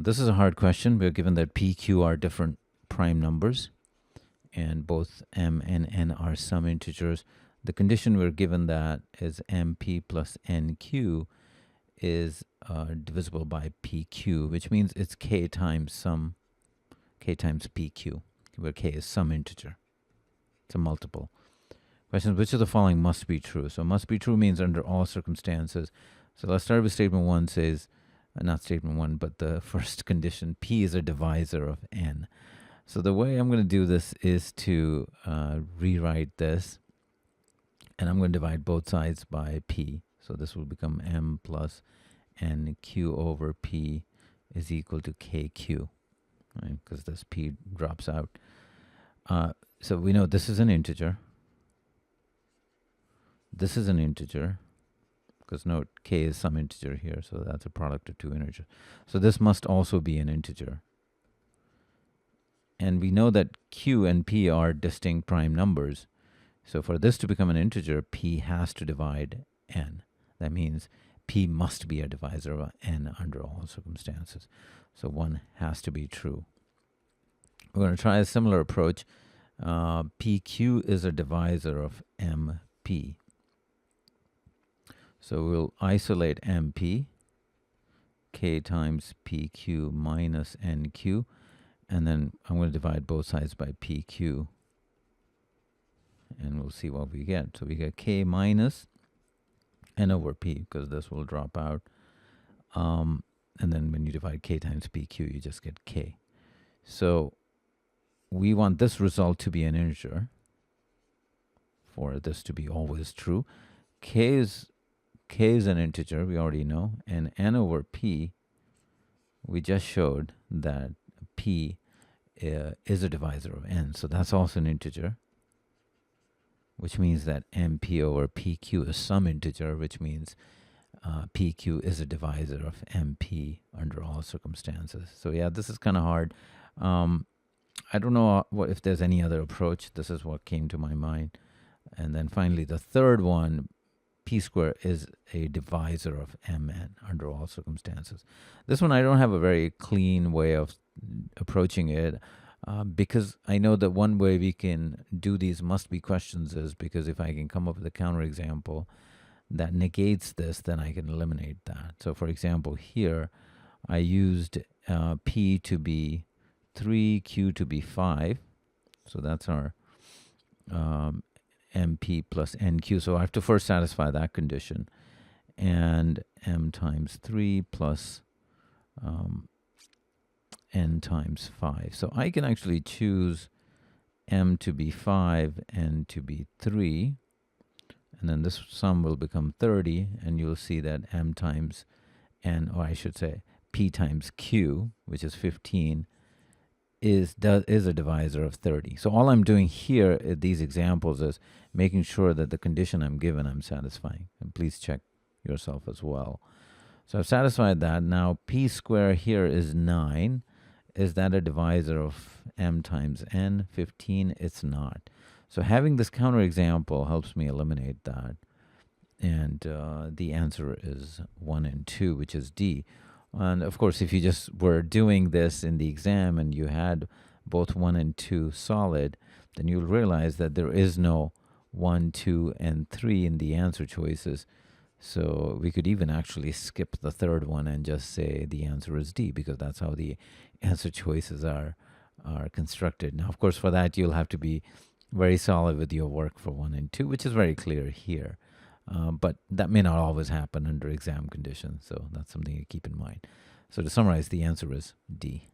This is a hard question. We're given that P, Q are different prime numbers, and both M and N are some integers. The condition we're given that is MP plus NQ is divisible by PQ, which means it's K times PQ, where K is some integer. It's a multiple. Question, which of the following must be true? So must be true means under all circumstances. So let's start with statement 1 says, not statement 1, but the first condition, P is a divisor of N. So the way I'm going to do this is to rewrite this, and I'm going to divide both sides by P. So this will become M plus NQ over P is equal to KQ, right? Because this P drops out. So we know this is an integer. This is an integer, because note K is some integer here, so that's a product of two integers. So this must also be an integer. And we know that Q and P are distinct prime numbers. So for this to become an integer, P has to divide N. That means P must be a divisor of N under all circumstances. So 1 has to be true. We're going to try a similar approach. PQ is a divisor of MP. So we'll isolate MP, K times PQ minus NQ, and then I'm going to divide both sides by PQ, and we'll see what we get. So we get K minus N over P, because this will drop out. And then when you divide K times PQ, you just get K. So we want this result to be an integer for this to be always true. K is an integer, we already know, and N over P, we just showed that P is a divisor of N, so that's also an integer, which means that MP over PQ is some integer, which means PQ is a divisor of MP under all circumstances. So yeah, this is kind of hard. I don't know if there's any other approach. This is what came to my mind. And then finally, the third one, P square is a divisor of Mn under all circumstances. This one I don't have a very clean way of approaching it, because I know that one way we can do these must be questions is because if I can come up with a counterexample that negates this, then I can eliminate that. So for example, here I used P to be 3, Q to be 5. So that's our MP plus NQ. So I have to first satisfy that condition. And M times 3 plus N times 5. So I can actually choose M to be 5, N to be 3. And then this sum will become 30. And you'll see that M times N, or I should say P times Q, which is 15, is a divisor of 30. So all I'm doing here in these examples is making sure that the condition I'm given I'm satisfying. And please check yourself as well. So I've satisfied that. Now P square here is 9. Is that a divisor of M times N? 15? It's not. So having this counterexample helps me eliminate that. And the answer is 1 and 2, which is D. And of course, if you just were doing this in the exam and you had both 1 and 2 solid, then you'll realize that there is no 1, 2, and 3 in the answer choices. So we could even actually skip the third one and just say the answer is D, because that's how the answer choices are constructed. Now, of course, for that, you'll have to be very solid with your work for 1 and 2, which is very clear here. But that may not always happen under exam conditions, so that's something to keep in mind. So to summarize, the answer is D.